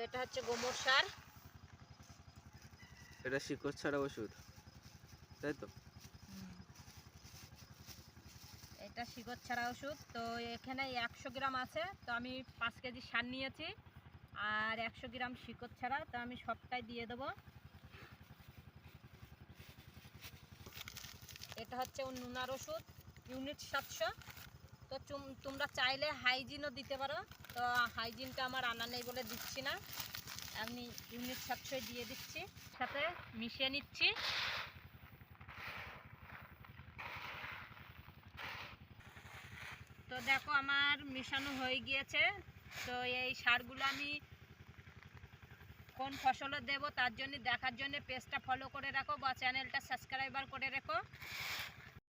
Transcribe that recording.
এটা হচ্ছে গোমর সার। এটা শিকড় ছাড়া ওষুধ, তাই তো? এটা শিকড় ছাড়া ওষুধ। তো এখানে 100 গ্রাম আছে, তো আমি 5 কেজি সার নিয়েছি আর 100 গ্রাম শিকড় ছাড়া, তো আমি সবটাই দিয়ে দেবো। এটা হচ্ছে নুনার ওষুধ, ইউনিট 700। তো তোমরা চাইলে হাইজিনও দিতে পারো, তো হাইজিনটা আমার আনা নেই বলে দিচ্ছি না, আমি ইউনিট 700 দিয়ে দিচ্ছি। সাথে মিশিয়ে নিচ্ছি। তো দেখো আমার মিশানো হয়ে গিয়েছে। তো এই সারগুলো আমি কোন ফসলে দেব তার জন্য দেখার জন্য পেজটা ফলো করে রাখো বা চ্যানেলটা সাবস্ক্রাইবার করে রেখো।